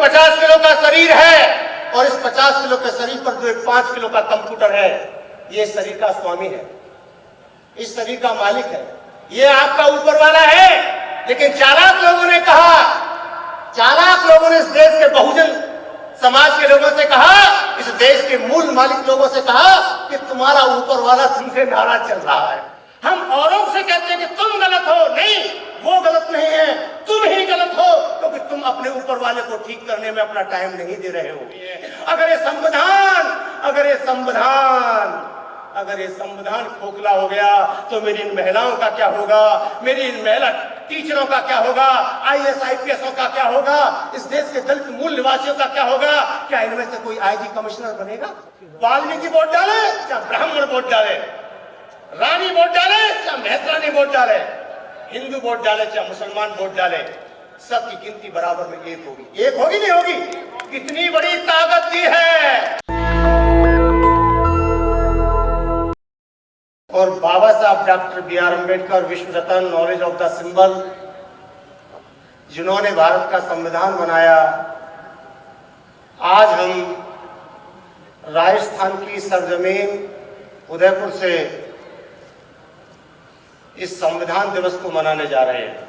50 kilo का शरीर है और इस 50 किलो के शरीर पर जो एक 5 किलो का कंप्यूटर है, ये शरीर का स्वामी है, इस शरीर का मालिक है, ये आपका ऊपर वाला है। लेकिन चालाक लोगों ने कहा, चालाक लोगों ने इस देश के बहुजन समाज के लोगों से कहा, इस देश के मूल मालिक लोगों से कहा कि तुम्हारा ऊपर वाला तुमसे नाराज चल रहा है। हम औरों से कहते हैं कि तुम गलत हो, नहीं, वो गलत नहीं है, तुम ही गलत हो, क्योंकि तुम अपने ऊपर वाले को ठीक करने में अपना टाइम नहीं दे रहे हो। अगर ये संविधान खोखला हो गया तो मेरी इन महिलाओं का क्या होगा, मेरी इन महिला टीचरों का क्या होगा, IAS IPSओं का क्या होगा, इस देश के दलित मूल निवासियों का क्या होगा? क्या इनमें से कोई IG कमिश्नर बनेगा? वाल्मीकि वोट डाले या ब्राह्मण वोट डाले, रानी वोट डाले या मेहतरानी वोट डाले, हिंदू वोट डाले या मुसलमान वोट डाले, सबकी गिनती बराबर में एक होगी। एक होगी नहीं होगी? कितनी बड़ी ताकत दी है। और बाबा साहब डॉक्टर BR अम्बेडकर, विश्व रत्न, नॉलेज ऑफ द सिंबल, जिन्होंने भारत का संविधान बनाया, आज हम राजस्थान की सरजमीन उदयपुर से इस संविधान दिवस को मनाने जा रहे हैं।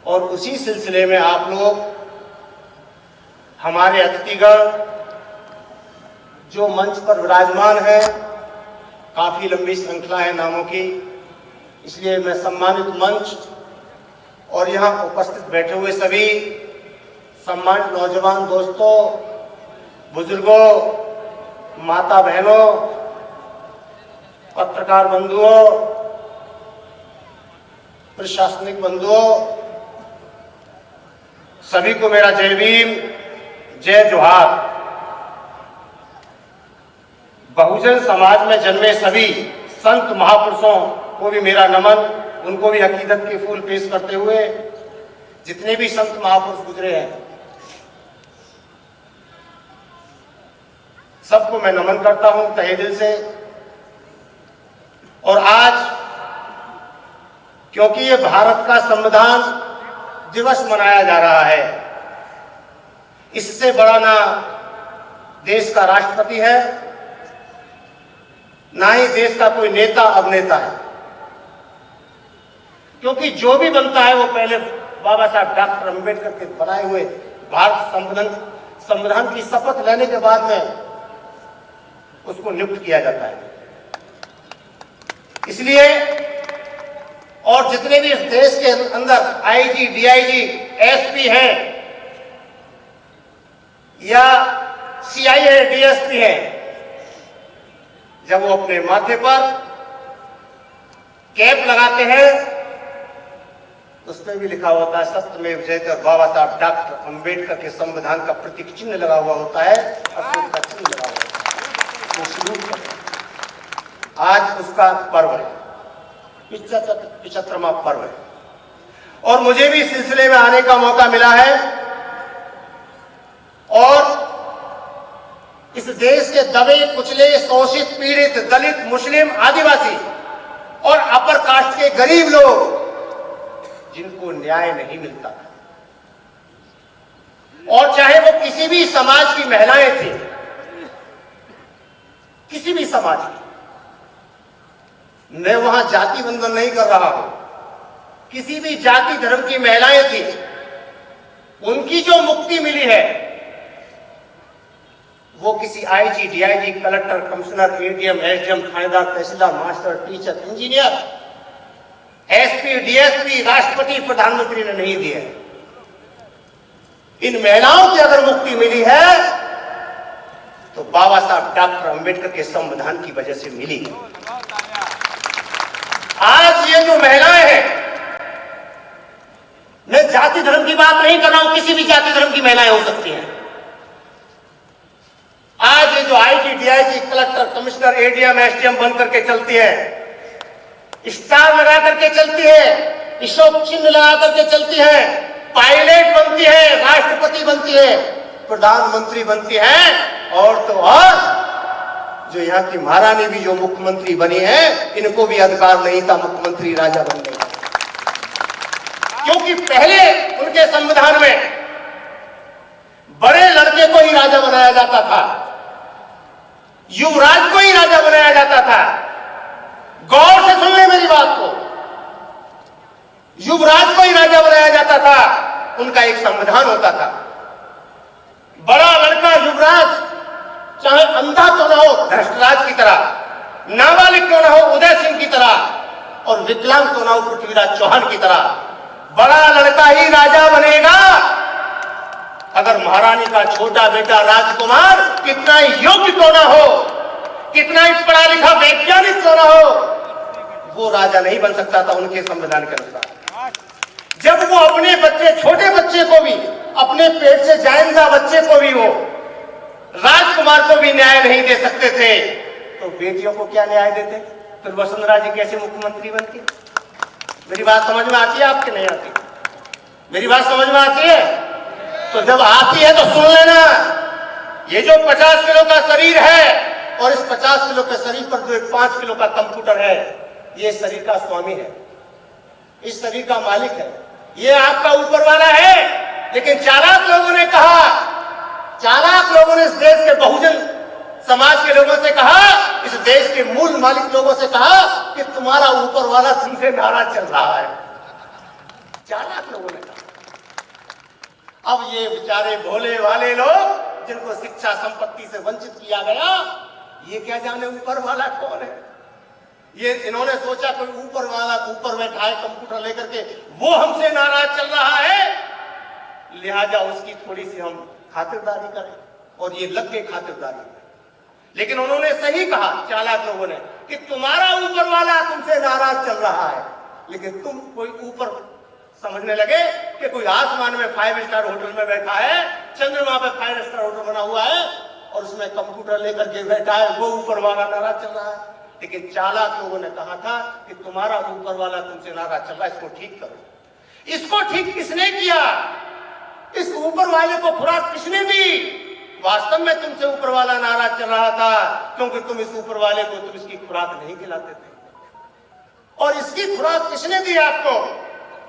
और उसी सिलसिले में आप लोग, हमारे अतिथिगण जो मंच पर विराजमान है, काफी लंबी श्रृंखला है नामों की, इसलिए मैं सम्मानित मंच और यहाँ उपस्थित बैठे हुए सभी सम्मानित नौजवान दोस्तों, बुजुर्गों, माता बहनों, पत्रकार बंधुओं, प्रशासनिक बंधुओं, सभी को मेरा जय भीम, जय जोहार। बहुजन समाज में जन्मे सभी संत महापुरुषों को भी मेरा नमन, उनको भी अकीदत के फूल पेश करते हुए, जितने भी संत महापुरुष गुजरे हैं सबको मैं नमन करता हूं तहे दिल से। और आज क्योंकि ये भारत का संविधान दिवस मनाया जा रहा है, इससे बड़ा ना देश का राष्ट्रपति है, ना ही देश का कोई नेता अभिनेता है, क्योंकि जो भी बनता है वो पहले बाबा साहब डॉक्टर अम्बेडकर के बनाए हुए भारत संविधान की शपथ लेने के बाद में उसको नियुक्त किया जाता है। इसलिए और जितने भी इस देश के अंदर IG, DIG, SP हैं या CIA, DSP हैं, जब वो अपने माथे पर कैप लगाते हैं उसमें भी लिखा होता है सत्यमेव जयते, और बाबा साहब डॉक्टर अम्बेडकर के संविधान का प्रतीक चिन्ह लगा हुआ होता है, अशोक का चिन्ह लगा हुआ होता है। आज उसका पर्व है, 75वां पर्व है, और मुझे भी इस सिलसिले में आने का मौका मिला है। और इस देश के दबे कुचले, शोषित, पीड़ित, दलित, मुस्लिम, आदिवासी और अपर कास्ट के गरीब लोग जिनको न्याय नहीं मिलता, और चाहे वो किसी भी समाज की महिलाएं थी, किसी भी समाज की, मैं वहां जाति बंधन नहीं कर रहा हूं, किसी भी जाति धर्म की महिलाएं थी, उनकी जो मुक्ति मिली है वो किसी IG, DIG, collector, commissioner, ADM, SDM, थानेदार, तहसीलदार, master, teacher, engineer, SP, DSP, राष्ट्रपति, प्रधानमंत्री ने नहीं दी है। इन महिलाओं की अगर मुक्ति मिली है तो बाबा साहब डॉक्टर अम्बेडकर के संविधान की वजह से मिली। आज ये जो महिलाएं हैं, मैं जाति धर्म की बात नहीं कर रहा हूं, किसी भी जाति धर्म की महिलाएं हो सकती हैं। आज ये जो IG, DIG, collector, commissioner, ADM, SDM बन करके चलती है, स्टार लगा करके चलती है, अशोक चिन्ह लगा करके चलती है, पायलट बनती है, राष्ट्रपति बनती है, प्रधानमंत्री बनती है, और तो और जो यहाँ की महारानी भी जो मुख्यमंत्री बनी है, इनको भी अधिकार नहीं था मुख्यमंत्री राजा बनने का, क्योंकि पहले उनके संविधान में बच्चे को ही राजा बनाया जाता था, युवराज को ही राजा बनाया जाता था। गौर से सुन ले मेरी बात को, युवराज को ही राजा बनाया जाता था, उनका एक संविधान होता था। बड़ा लड़का युवराज चाहे अंधा क्यों ना हो धृतराज की तरह, नाबालिग क्यों ना हो उदय सिंह की तरह, और विकलांग क्यों ना हो पृथ्वीराज चौहान की तरह, बड़ा लड़का ही राजा बनेगा। अगर महारानी का छोटा बेटा राजकुमार कितना ही योग्य क्यों ना हो, कितना ही पढ़ा लिखा वैज्ञानिक क्यों ना हो, वो राजा नहीं बन सकता था उनके संविधान के अनुसार। जब वो अपने बच्चे, छोटे बच्चे को भी, अपने पेट से जायंदा बच्चे को भी, वो राजकुमार को भी न्याय नहीं दे सकते थे, तो बेटियों को क्या न्याय देते? फिर वसुंधरा जी कैसे मुख्यमंत्री बनती? मेरी बात समझ में आती है आपके? नहीं आती? मेरी बात समझ में आती है? तो जब आती है तो सुन लेना, ये जो 50 किलो का शरीर है और इस 50 किलो के शरीर पर जो 5 किलो का कंप्यूटर है, ये शरीर का स्वामी है, इस शरीर का मालिक है, ये आपका ऊपर वाला है। लेकिन चालाक लोगों ने कहा, चालाक लोगों ने इस देश के बहुजन समाज के लोगों से कहा, इस देश के मूल मालिक लोगों से कहा कि तुम्हारा ऊपर वाला तुमसे नाराज चल रहा है। चालाक लोगों ने कहा। अब ये बेचारे भोले वाले लोग जिनको शिक्षा संपत्ति से वंचित किया गया, ये क्या जाने ऊपर वाला कौन है? ये इन्होंने सोचा कोई ऊपर वाला ऊपर बैठा है कंप्यूटर लेकर के, वो हमसे नाराज चल रहा है, लिहाजा उसकी थोड़ी सी हम खातिरदारी करें, और ये लग गए खातिरदारी। लेकिन उन्होंने सही कहा चालाक लोगों ने कि तुम्हारा ऊपर वाला तुमसे नाराज चल रहा है, लेकिन तुम कोई ऊपर समझने लगे कि कोई आसमान में 5 स्टार होटल में बैठा है, चंद्रमा पे 5 स्टार होटल बना हुआ है और उसमें कंप्यूटर लेकर के बैठा है, वो ऊपर वाला नाराज चल रहा है। लेकिन चालाक लोगों ने कहा था कि तुम्हारा ऊपर वाला तुमसे नाराज चल रहा है, इसको ठीक करो। इसको ठीक किसने किया? इस ऊपर वाले को खुराक किसने दी? वास्तव में तुमसे ऊपर वाला नाराज चल रहा था, क्योंकि तुम इस ऊपर वाले को तुम इसकी खुराक नहीं खिलाते थे। और इसकी खुराक किसने दी आपको?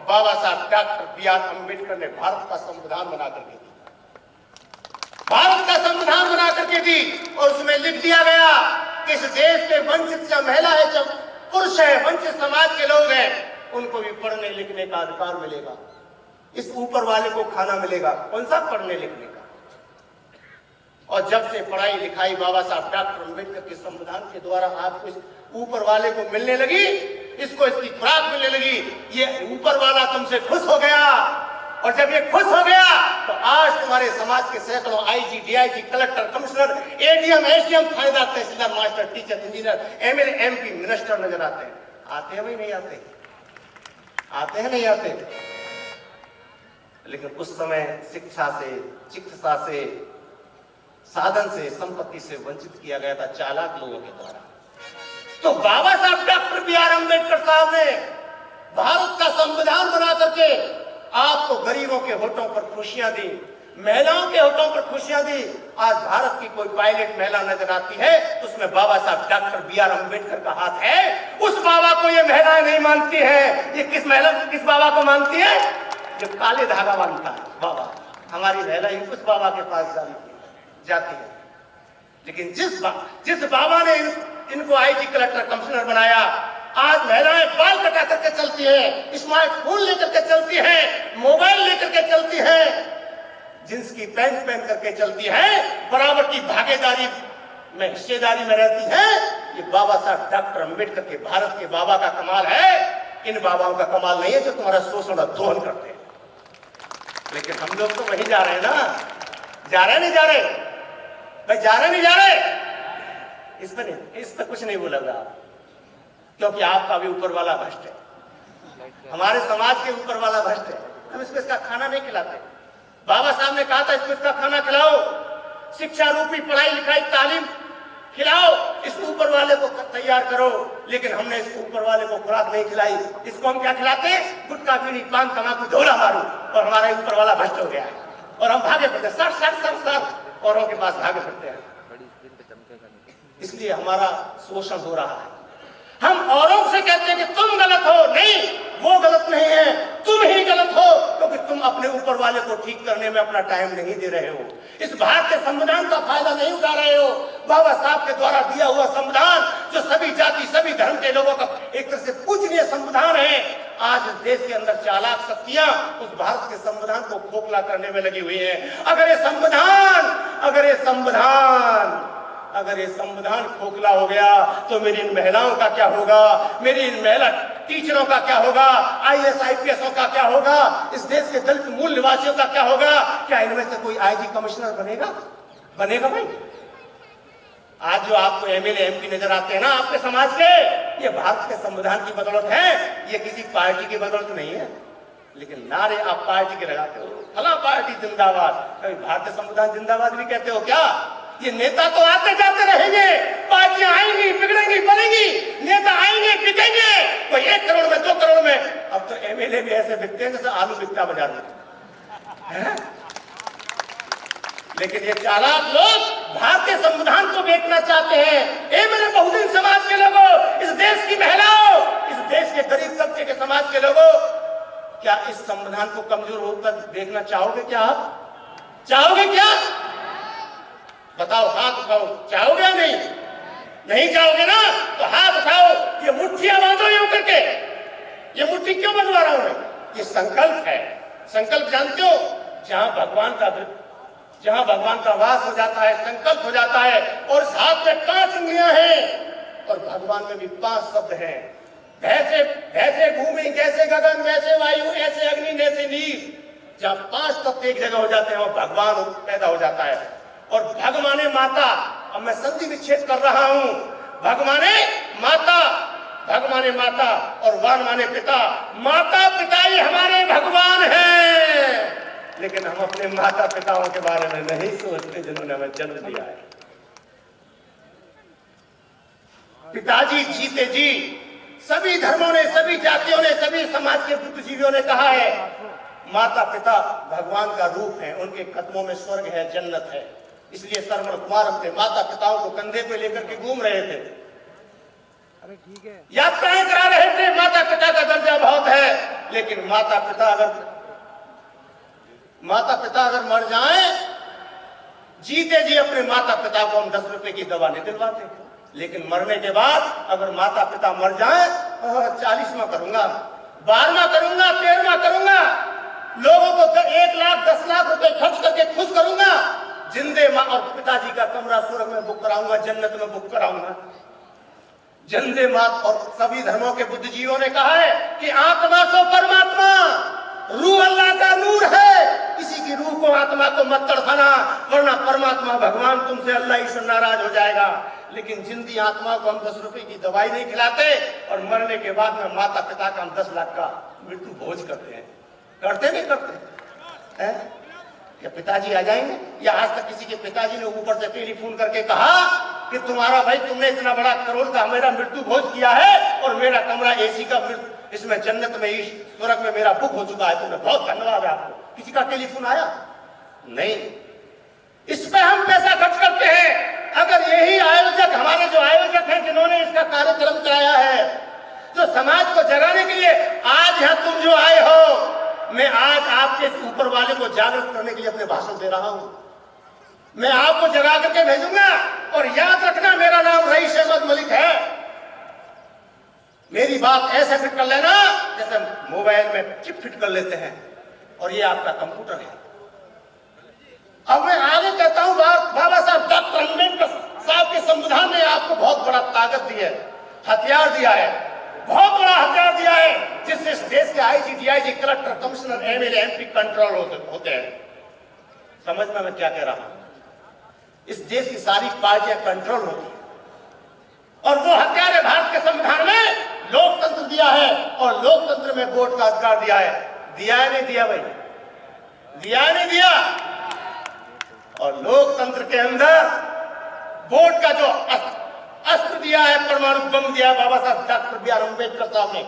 बाबा साहब डॉक्टर बी.आर. अम्बेडकर ने भारत का संविधान बना करके दी, भारत का संविधान बना करके दी, और उसमें लिख दिया गया कि इस देश के वंचित चाहे महिला है, चाहे पुरुष है, वंचित समाज के लोग हैं, उनको भी पढ़ने लिखने का अधिकार मिलेगा। इस ऊपर वाले को खाना मिलेगा, कौन सा? पढ़ने लिखने का। और जब से पढ़ाई लिखाई बाबा साहब डॉक्टर अम्बेडकर के संविधान के द्वारा आपको इस ऊपर वाले को मिलने लगी, इसको इसकी खुराक मिलने लगी, ये ऊपर वाला तुमसे खुश हो गया। और जब ये खुश हो गया तो आज तुम्हारे समाज के सैकड़ों IG, DIG, collector, commissioner, ADM, SDM, थानेदार, तहसीलदार, master, teacher, engineer, MLA, MP, minister नजर आते हैं। आते हैं भाई? नहीं आते? आते हैं? नहीं आते? लेकिन उस समय शिक्षा से, चिकित्सा से, साधन से, संपत्ति से वंचित किया गया था चालाक लोगों के द्वारा। तो बाबा साहब डॉक्टर बी.आर. अम्बेडकर साहब ने भारत का संविधान बना करके आपको गरीबों के होठों पर खुशियां दी, महिलाओं के होठों पर खुशियां दी। आज भारत की कोई पायलट महिला नजर आती है तो उसमें बाबा साहब डॉक्टर बी.आर. अम्बेडकर का हाथ है। उस बाबा को ये महिलाएं नहीं मानती है। ये किस महिला, किस बाबा को मानती है? जो काले धागा बांधता है बाबा। हमारी महिला उस बाबा के पास जाती है। लेकिन जिस बाबा ने इनको आईजी, कलेक्टर, कमिश्नर बनाया, आज महिलाएं बाल कटा करके चलती हैं, स्मार्टफोन लेकर के चलती हैं, मोबाइल लेकर के चलती हैं, जींस की पैंट पहन करके चलती हैं, बराबर की भागीदारी में, हिस्सेदारी में रहती हैं। ये बाबा साहब डॉक्टर अम्बेडकर के, भारत के बाबा का कमाल है। इन बाबाओं का कमाल नहीं है जो तुम्हारा शोषण और दोहन करते हैं। लेकिन हम लोग तो वही जा रहे हैं ना, जा रहे नहीं जा रहे भाई, जा रहे नहीं जा रहे। इस पर कुछ नहीं बोला आप, क्योंकि आपका भी ऊपर वाला भ्रष्ट है, हमारे समाज के ऊपर वाला भ्रष्ट है। हम इसको इसका खाना नहीं खिलाते। बाबा साहब ने कहा था इसको इसका खाना खिलाओ, शिक्षा रूपी पढ़ाई लिखाई तालीम खिलाओ, इस ऊपर वाले को तैयार करो। लेकिन हमने इस ऊपर वाले को खुराक नहीं खिलाई। इसको हम क्या खिलाते? गुटखा, बीड़ी, पान, तंबाकू, ढोला मारू, और हमारा ऊपर वाला भ्रष्ट हो गया है। और हम भागे फिरते सर सर सर सर औरों के पास भागे फिरते हैं। इसलिए हमारा शोषण हो रहा है। हम औरों से कहते हैं कि तुम गलत हो, नहीं, वो गलत नहीं है, तुम ही गलत हो, क्योंकि तुम अपने ऊपर वाले को ठीक करने में अपना टाइम नहीं दे रहे हो, इस भारतीय संविधान का फायदा नहीं उठा रहे हो। बाबा साहब के द्वारा दिया हुआ संविधान जो सभी जाति सभी धर्म के लोगों का एक तरह से पूजनीय संविधान है, आज इस देश के अंदर चालाक शक्तियां उस भारत के संविधान को खोखला करने में लगी हुई है। अगर ये संविधान खोखला हो गया तो मेरी इन महिलाओं का क्या होगा, मेरी इन महिला टीचरों का क्या होगा, आईएएस आईपीएसओं का क्या होगा, इस देश के दलित मूल निवासियों का क्या होगा? क्या इनमें से कोई आईजी कमिश्नर बनेगा भाई? आज जो आपको एमएलए एमपी नजर आते हैं ना आपके समाज के, ये भारत के संविधान की बदौलत है, ये किसी पार्टी की बदौलत नहीं है। लेकिन नारे आप पार्टी के लगाते हो, फला पार्टी जिंदाबाद, कभी भारतीय संविधान जिंदाबाद भी कहते हो क्या? ये नेता तो आते जाते रहेंगे, पार्टियां आएंगी, बिगड़ेंगी, बनेंगी, नेता आएंगे, बिकेंगे, कोई 1 करोड़ में 2 करोड़ में। अब तो एमएलए भी ऐसे बिकते हैं जैसे आलू बिकता बाजार में। लेकिन ये चालाक लोग भारतीय संविधान को बेचना चाहते हैं। ए मेरे बहुजन समाज के लोगों, इस देश की महिलाओं, इस देश के गरीब तबके के समाज के लोगों, क्या इस संविधान को कमजोर होकर देखना चाहोगे? क्या आप चाहोगे? क्या बताओ, हाथ उठाओ, चाहोगे या नहीं? नहीं चाहोगे ना तो हाथ उठाओ। ये मुट्ठियां बांधो यूं करके। ये मुट्ठी क्यों बंधवा रहा हूं मैं? ये संकल्प है। संकल्प जानते हो, जहां भगवान का वास हो जाता है, संकल्प हो जाता है, और इस हाथ में 5 उंगलियां हैं और भगवान में भी 5 शब्द हैं। वैसे भूमि, जैसे गगन, वैसे वायु, ऐसे अग्नि, जैसे नीर। जहां 5 तत्व एक जगह हो जाते हैं, वहां भगवान पैदा हो जाता है। और भग माने माता, अब मैं संधि विच्छेद कर रहा हूं। भग माने माता और वान माने पिता। माता पिता ही हमारे भगवान हैं, लेकिन हम अपने माता पिताओं के बारे में नहीं सोचते जिन्होंने हमें जन्म दिया है। पिताजी जीते जी सभी धर्मों ने, सभी जातियों ने, सभी समाज के बुद्धिजीवियों ने कहा है, माता पिता भगवान का रूप है, उनके कदमों में स्वर्ग है, जन्नत है। इसलिए श्रवण कुमार अपने माता पिताओं को कंधे पे लेकर के घूम रहे थे, यात्राएं करा रहे थे। माता पिता का दर्जा बहुत है, लेकिन माता पिता अगर मर जाएं, जीते जी अपने माता पिता को हम 10 रुपए की दवा नहीं दिलवाते, लेकिन मरने के बाद अगर माता पिता मर जाएं, 40वां करूंगा, 12वां करूंगा, 13वां करूंगा, लोगों को 1 लाख 10 लाख रुपए खर्च करके खुश करूंगा, जिंदे माँ और पिताजी का कमरा स्वर्ग में बुक कराऊंगा, जन्नत में बुक कराऊंगा। जिंदे माँ और सभी धर्मों के बुद्धिजीवियों ने कहा है कि आत्मा सो परमात्मा, रूह अल्लाह का नूर है, किसी की रूह को, आत्मा को मत तड़पाना, वरना परमात्मा भगवान तुमसे अल्लाह ईश्वर नाराज हो जाएगा। लेकिन जिंदी आत्मा को हम 10 रुपए की दवाई नहीं खिलाते, और मरने के बाद में माता पिता का हम 10 लाख का मृत्यु भोज करते हैं। करते नहीं करते हैं? क्या पिताजी आ जाएंगे? या आज तक किसी के पिताजी ने ऊपर से टेलीफोन करके कहा कि तुम्हारा भाई, तुमने इतना बड़ा करोड़ का मेरा मृत्यु भोज किया है और मेरा कमरा एसी का इसमें जन्नत में, स्वर्ग में मेरा बुक हो चुका है, तुम्हें बहुत धन्यवाद है आपको? किसी का टेलीफोन आया? नहीं। इस पे हम पैसा खर्च करते हैं। अगर यही आयोजक, हमारे जो आयोजक हैं जिन्होंने इसका कार्यक्रम कराया है, जो समाज को जगाने के लिए, आज यहां तुम जो आए हो, मैं आज आपके ऊपर वाले को जागृत करने के लिए अपने भाषण दे रहा हूं। मैं आपको जगा करके भेजूंगा, और याद रखना मेरा नाम रईस अहमद मलिक है। मेरी बात ऐसे फिट कर लेना जैसे मोबाइल में चिप फिट कर लेते हैं, और ये आपका कंप्यूटर है। अब मैं आगे कहता हूं, बाबा साहब डॉक्टर अम्बेडकर साहब के संविधान ने आपको बहुत बड़ा ताकत दी है, हथियार दिया है, बहुत बड़ा हथियार दिया है, जिससे इस देश के IG, DIG, collector, commissioner, MLA, MP control होते हैं। समझ में मैं क्या कह रहा हूं? इस देश की सारी पार्टियां कंट्रोल होती है, और वो हथियार है भारत के संविधान में लोकतंत्र दिया है, और लोकतंत्र में वोट का अधिकार दिया है। दिया है नहीं दिया भाई? दिया है नहीं दिया? और लोकतंत्र के अंदर वोट का जो अस्त्र दिया है, परमाणु बम दिया है बाबा साहब डॉक्टर बी आर अम्बेडकर साहब ने।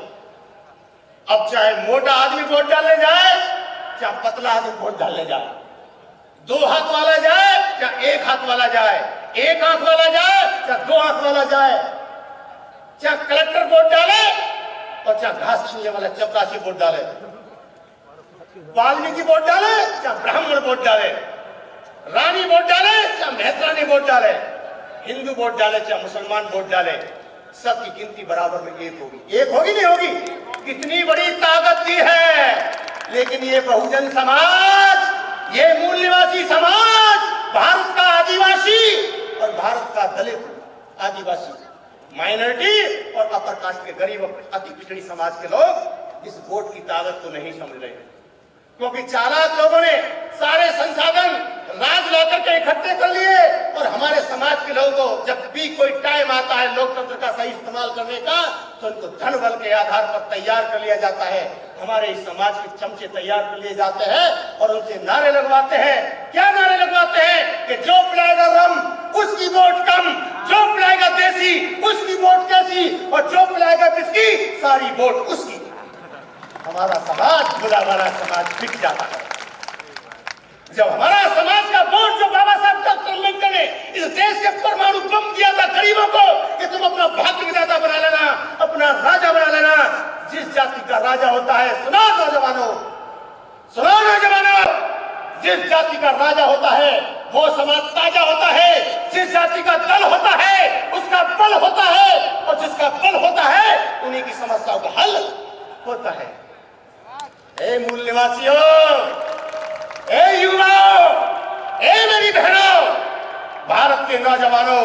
अब चाहे मोटा आदमी वोट डालने जाए, चाहे पतला आदमी वोट डालने जाए, 2 हाथ वाला जाए या 1 हाथ वाला जाए, 1 आंख वाला जाए या 2 आंख वाला जाए, चाहे कलेक्टर वोट डाले और चाहे घास छीनने वाला चपरासी वोट डाले, वाल्मीकि वोट डाले चाहे ब्राह्मण वोट डाले, रानी वोट डाले चाहे मेहतरानी वोट डाले, हिंदू वोट डाले चाहे मुसलमान वोट डाले, सबकी गिनती बराबर में एक होगी। एक होगी नहीं होगी? कितनी बड़ी ताकत दी है। लेकिन ये बहुजन समाज, ये मूल निवासी समाज, भारत का आदिवासी और भारत का दलित आदिवासी माइनॉरिटी और अपर कास्ट के गरीब अति पिछड़ी समाज के लोग इस वोट की ताकत को नहीं समझ रहे हैं, क्योंकि चालाक लोगों ने सारे संसाधन राज लाकर के इकट्ठे कर लिए और हमारे समाज के लोगों को जब भी कोई टाइम आता है लोकतंत्र का सही इस्तेमाल करने का तो उनको धन बल के आधार पर तैयार कर लिया जाता है। हमारे इस समाज के चमचे तैयार कर लिए जाते हैं और उनसे नारे लगवाते हैं। क्या नारे लगवाते हैं कि जो पिलाएगा रम उसकी वोट कम, जो पिलाएगा देसी उसकी वोट कैसी, और जो पिलाएगा बिस्की सारी वोट उसकी। हमारा समाज बुरा वाला समाज बिक जाता है। जब हमारा समाज का वोट जो बाबा साहब डॉक्टर अम्बेडकर ने इस देश के परमाणु बम दिया था गरीबों को कि तुम अपना भाग्य विधाता बना लेना, अपना राजा बना लेना। जिस जाति का राजा होता है, सुनो नौजवानों, सुनो नौजवानों, जिस जाति का राजा होता है वो समाज ताजा होता है। जिस जाति का दल होता है उसका बल होता है, और जिसका बल होता है उन्हीं की समस्याओं का हल होता है। ए मूल निवासियों, ए युवाओं, ए मेरी बहनों, भारत के नौजवानों,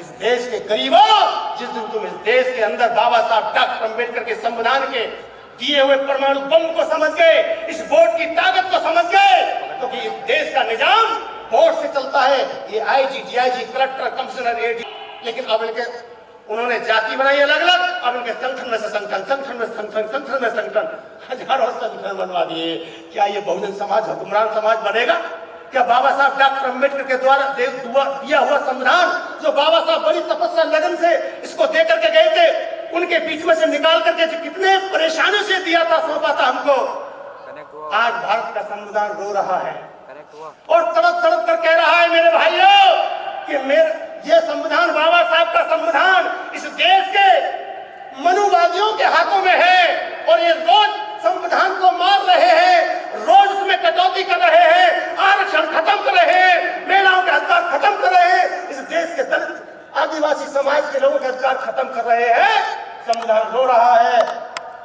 इस देश के गरीबों, जिस दिन तुम इस देश के अंदर बाबा साहब डॉक्टर अम्बेडकर के संविधान के दिए हुए परमाणु बम को समझ गए, इस वोट की ताकत को समझ गए, क्योंकि इस देश का निजाम वोट से चलता है। ये IG, DIG, collector, commissioner, AD, लेकिन अब इनके उन्होंने जाति बनाई अलग अलग। अब इनके संगठन में से संगठन, संगठन में संगठन, संगठन में संगठन, हजारों संगठन बनवा दिए। क्या ये बहुजन समाज हुक्मरान समाज बनेगा? क्या बाबा साहब डॉक्टर अम्बेडकर के द्वारा दिया हुआ संविधान, जो बाबा साहब बड़ी तपस्या लगन से इसको दे करके गए थे, उनके बीच में से निकाल करके कितने परेशानी से दिया था, सौंपा था हमको, आज भारत का संविधान रो रहा है और तड़प तड़प कर कह रहा है मेरे भाइयों कि ये संविधान, बाबा साहब का संविधान इस देश के मनुवादियों के हाथों में है और ये रोज संविधान को मार रहे हैं, रोज उसमें कटौती कर रहे हैं, आरक्षण खत्म कर रहे हैं, महिलाओं के अधिकार खत्म कर रहे हैं, इस देश के दलित आदिवासी समाज के लोगों के अधिकार खत्म कर रहे हैं। संविधान रो रहा है,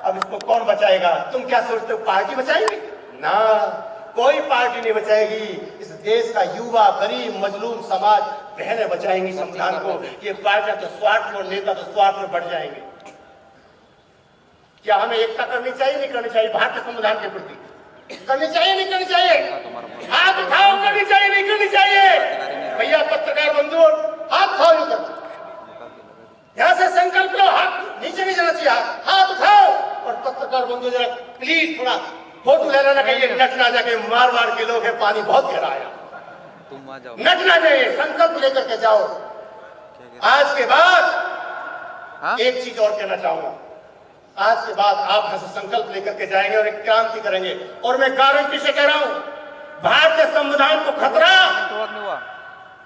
अब इसको कौन बचाएगा? तुम क्या सोचते हो पार्टी बचाएगी? ना, कोई पार्टी नहीं बचाएगी। इस देश का युवा, गरीब, मजलूम समाज, बहनें बचाएंगी संविधान को। ये पार्टियां तो स्वार्थ और नेता तो स्वार्थ में बढ़ जाएंगे। क्या हमें एकता करनी चाहिए, नहीं करनी चाहिए? भारतीय संविधान के प्रति करनी चाहिए, नहीं करनी चाहिए? हाथ उठाओ, करनी चाहिए, नहीं करनी चाहिए? भैया पत्रकार बंधु, हाथ उठाओ, नहीं करते। यहां से संकल्प लो, हाथ नीचे नहीं जाना चाहिए, हाथ उठाओ। और पत्रकार बंधु जरा प्लीज थोड़ा फोटो ले लेना, कहिए नट ना जाके मार मार के लोग है, पानी बहुत गहरा आया, नट ना जाइए, संकल्प लेकर के जाओ। आज के बाद एक चीज और कहना चाहूंगा, आज के बाद आप यहां से संकल्प लेकर के जाएंगे और एक क्रांति करेंगे। और मैं गारंटी से कह रहा हूं, भारतीय संविधान को खतरा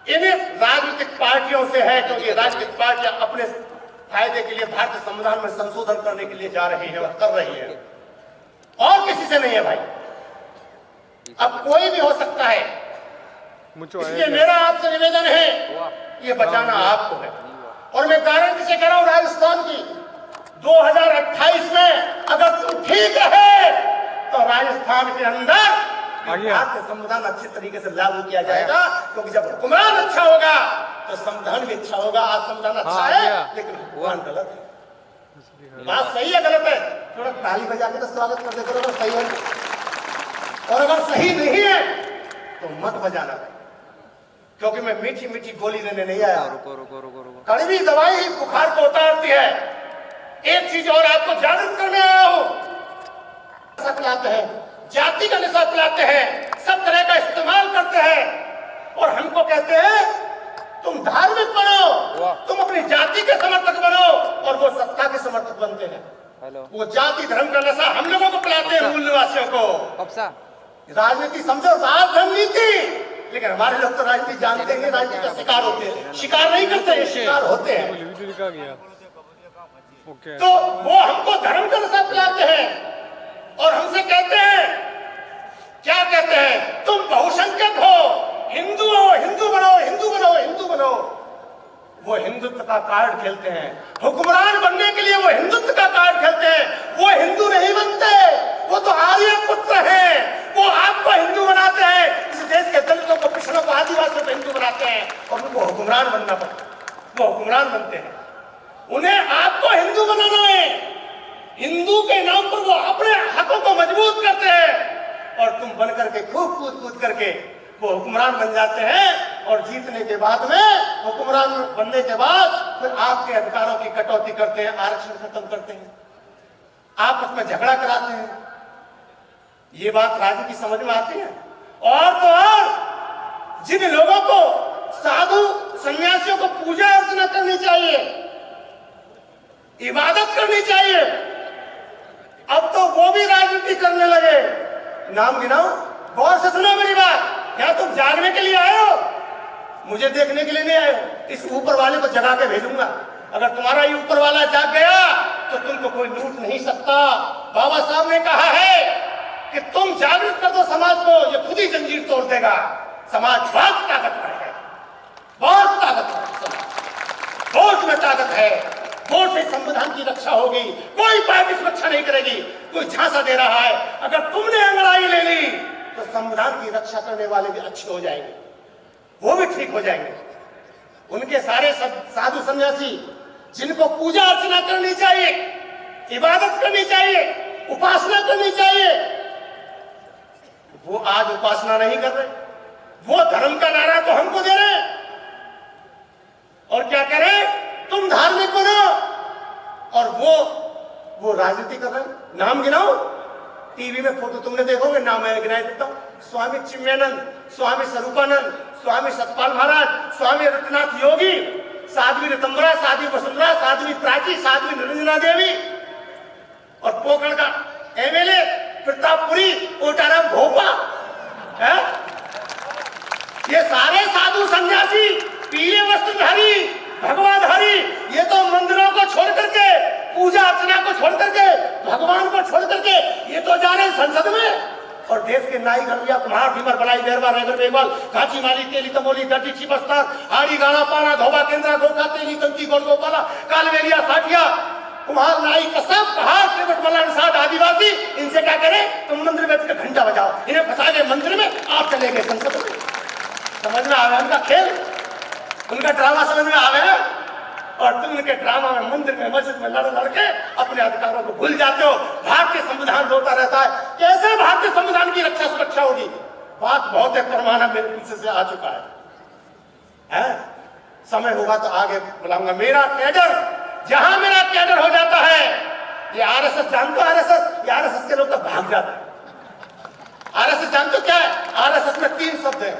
इन राजनीतिक पार्टियों से है, क्योंकि राजनीतिक पार्टियां अपने फायदे के लिए भारतीय संविधान में संशोधन करने के लिए जा रही है और कर रही है, और किसी से नहीं है भाई। अब कोई भी हो सकता है, इसलिए मेरा आपसे निवेदन है, ये बचाना आपको है। और मैं गारंटी से कह रहा हूं, राजस्थान की 2028 में अगर तुम ठीक रहे तो राजस्थान के अंदर भारतीय संविधान अच्छे तरीके से लागू किया जाएगा, क्योंकि जब हुक्मरान अच्छा होगा तो संविधान भी अच्छा होगा। आज संविधान अच्छा है लेकिन हुक्मरान गलत है। बात सही है गलत है? थोड़ा ताली बजा के तो स्वागत कर देते अगर सही है, और अगर सही नहीं है तो मत बजाना, क्योंकि मैं मीठी मीठी गोली देने नहीं आया। कड़वी दवाई ही बुखार को उतारती है। एक चीज और आपको जागरूक करने आया हूं, नशा पिलाते हैं, जाति का नशा पिलाते हैं, सब तरह का इस्तेमाल करते हैं और हमको कहते हैं तुम धार्मिक बनो, तुम अपनी जाति के समर्थक बनो, और वो सत्ता के समर्थक बनते हैं। वो जाति धर्म का नशा हम लोगों को पिलाते हैं, मूल निवासियों को। राजनीति समझो राज रणनीति, लेकिन हमारे लोग तो राजनीति जानते हैं, राजनीति का शिकार होते हैं। शिकार नहीं करते, शिकार होते हैं। तो वो हमको धर्म का नशा पिलाते हैं और हमसे कहते हैं, क्या कहते हैं, तुम बहुसंख्यक हो, हिंदू हो, हिंदू बनो, हिंदू बनो, हिंदू बनो। वो हिंदुत्व का कार्ड खेलते हैं, हुक्मरान बनने के लिए वो हिंदुत्व का कार्ड खेलते हैं। वो हिंदू नहीं बनते, वो तो आर्य पुत्र हैं। वो आपको हिंदू बनाते हैं, इस देश के दलितों को, पिछड़ों को, आदिवासियों को हिंदू बनाते हैं और उनको हुक्मरान बनना पड़ता है। वो हुक्मरान बनते हैं, उन्हें आपको हिंदू बनाना है। हिंदू के नाम पर वो अपने हकों को मजबूत करते हैं और तुम बन करके खूब कूद कूद करके वो हुक्मरान बन जाते हैं और जीतने के बाद में, हुक्मरान बनने के बाद फिर आपके अधिकारों की कटौती करते हैं, आरक्षण खत्म करते हैं, आपस में झगड़ा कराते हैं। ये बात राजनीति समझ में आती है। और तो और जिन लोगों को, साधु सन्यासियों को पूजा अर्चना करनी चाहिए, इबादत करनी चाहिए, अब तो वो भी राजनीति करने लगे। नाम गिनाओ, गौर से सुनो मेरी बात। क्या तुम जागने के लिए आए हो? मुझे देखने के लिए नहीं आए हो। इस ऊपर वाले को जगा के भेजूंगा। अगर तुम्हारा ये ऊपर वाला जाग गया तो तुमको कोई लूट नहीं सकता। बाबा साहब ने कहा है कि तुम जागृत कर दो समाज को, ये खुद ही जंजीर तोड़ देगा। समाज बहुत ताकतवर है, बहुत ताकतवर है समाज, वोट में ताकत है। वोट से संविधान की रक्षा होगी, कोई पार्टी सुरक्षा नहीं करेगी। कोई झांसा दे रहा है, अगर तुमने अंगड़ाई ले ली तो संविधान की रक्षा करने वाले भी अच्छे हो जाएंगे, वो भी ठीक हो जाएंगे। उनके सारे साधु सन्यासी जिनको पूजा अर्चना करनी चाहिए, इबादत करनी चाहिए, उपासना करनी चाहिए, वो आज उपासना नहीं कर रहे। वो धर्म का नारा तो हमको दे रहे हैं और क्या कह रहे हैं, तुम धार्मिक बनो, और वो राजनीति कर रहे हैं। नाम गिनाओ, टीवी में फोटो तुमने देखोगे, नाम मैं गिनाई देता हूं। स्वामी चिन्मयानंद, स्वामी स्वरूपानंद, स्वामी सतपाल महाराज, स्वामी रत्नाथ योगी, साध्वी ऋतंबरा, साध्वी वसुंधरा, साध्वी प्राची, साध्वी निरंजना देवी, और पोखरण का एमएलए प्रतापपुरी कोटाराम भोपा है। ये सारे साधु सन्यासी, पीले वस्त्रधारी, भगवाधारी, ये तो मंदिरों को छोड़ करके, पूजा अर्चना को छोड़ करके, भगवान को छोड़ करके ये तो जा रहे हैं संसद में। और देश के नाई घरिया, कुम्हार, भीमर, बलाई, बेरवा, रेगर, बेगवाल, काची, माली, तेली, तमोली, दर्जी, चिपस्तार, हाड़ी, गाना, पाना, धोबा, केंद्रा, गोखा, तेली, कंची, गोल, गोपाला, कालवेलिया, साठिया, कुम्हार, नाई, कसब, कहार, केवट, मल्लान, साध, आदिवासी, इनसे क्या करें, तुम मंदिर में का घंटा बजाओ, इन्हें फंसा के मंदिर में, आप चले गए संसद में। समझ में आ गया उनका खेल, उनका ड्रामा समझ में आ गया। और तुम उनके ड्रामा में, मंदिर में, मस्जिद में लड़ लड़के अपने अधिकारों को भूल जाते हो। भारतीय संविधान रोता रहता है, कैसे भारतीय संविधान की रक्षा सुरक्षा होगी? बात बहुत है, परमाना मेरे पीछे से आ चुका है? समय होगा तो आगे बुलाऊंगा। मेरा कैडर, जहां मेरा कैडर हो जाता है, ये आरएसएस जानते हो, आरएसएस, आरएसएस के लोग तो भाग जाते हैं। आरएसएस जानते हो क्या है? आरएसएस में 3 शब्द है,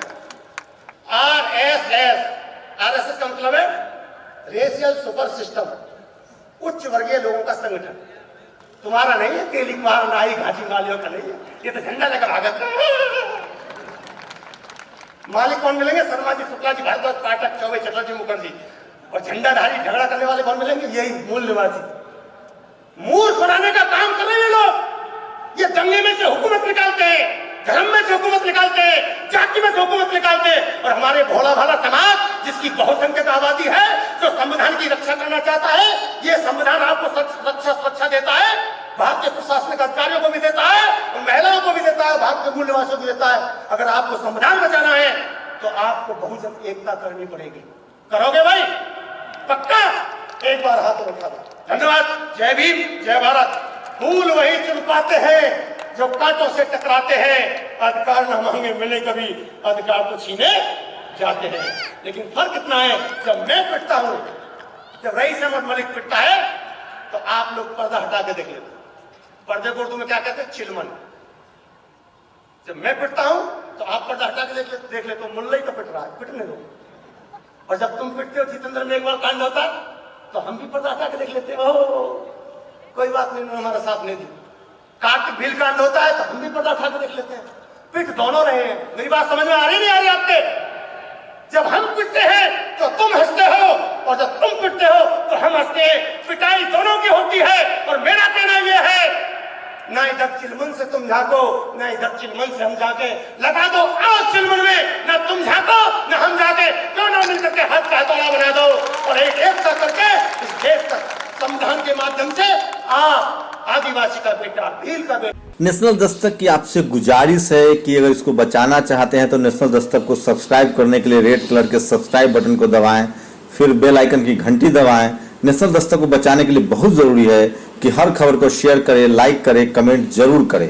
आरएसएस। आरएसएस का मतलब है रेशियल सुपर सिस्टम, उच्च वर्गीय लोगों का संगठन। तुम्हारा नहीं है, तेली कुमार, नाई, घाटी वालियों का नहीं है। ये तो झंडा लेकर भागत है। मालिक कौन मिलेंगे? शर्मा जी, शुक्ला जी, भारद्वाज, पाठक, चौबे, चटर्जी, मुखर्जी। और झंडाधारी, झगड़ा करने वाले कौन मिलेंगे? यही मूल निवासी। मूर्ख बनाने का काम कर रहे हैं लोग। ये दंगे में से हुकूमत निकालते हैं, धर्म में से हुकूमत निकालते हैं, जाति में से हुकूमत निकालते हैं। और हमारे भोला भाला समाज, जिसकी बहुसंख्यक आबादी है, जो संविधान की रक्षा करना चाहता है, ये संविधान आपको रक्षा सुरक्षा देता है, भारतीय प्रशासनिक अधिकारियों को भी देता है, और महिलाओं को भी देता है, भारत के मूल निवासियों को देता है। अगर आपको संविधान बचाना है तो आपको बहुजन एकता करनी पड़ेगी। करोगे भाई? पक्का? एक बार हाथ उठा दो। धन्यवाद। जय भीम, जय भारत। फूल वही चुन पाते हैं जो कांटों से टकराते हैं। अधिकार न मांगे मिले कभी, अधिकार तो छीने जाते हैं। लेकिन फर्क इतना है, जब मैं पिटता हूं, जब रईस अहमद मलिक पिटता है, तो आप लोग पर्दा हटा के देख लेते। पर्दे को उर्दू में क्या कहते हैं? चिलमन। जब मैं पिटता हूं तो आप पर्दा हटा के देख लेते हो, मुल्ला ही तो पिट रहा है, पिटने दो। और जब तुम पिटते हो, जितेंद्र मेघवाल कांड होता है, तो हम भी पर्दा हटा के देख लेते हो, कोई बात नहीं, हमारा साथ नहीं दी। कार्तिक भील कांड होता है तो हम भी पर्दा उठा के देख लेते हैं। पिट दोनों रहे हैं। मेरी बात समझ में आ रही नहीं आ रही आपके? जब हम पिटते हैं तो तुम हंसते हो, और जब तुम पिटते हो तो हम हंसते हैं। पिटाई दोनों की हो होती है। और मेरा कहना यह है, ना इधर चिलमन से तुम झांको, ना इधर चिलमन से हम झांके, लगा दो आओ चिलमन में, ना तुम झांको ना हम झांके, दोनों मिलकर के हाथ का हथौड़ा बना दो और एक सा करके इस देश का संविधान के माध्यम से आप आदिवासी का बेटा, भील का बेटा। नेशनल दस्तक की आपसे गुजारिश है कि अगर इसको बचाना चाहते हैं तो नेशनल दस्तक को सब्सक्राइब करने के लिए रेड कलर के सब्सक्राइब बटन को दबाएं, फिर बेल आइकन की घंटी दबाएं। नेशनल दस्तक को बचाने के लिए बहुत जरूरी है कि हर खबर को शेयर करें, लाइक करें, कमेंट जरूर करें।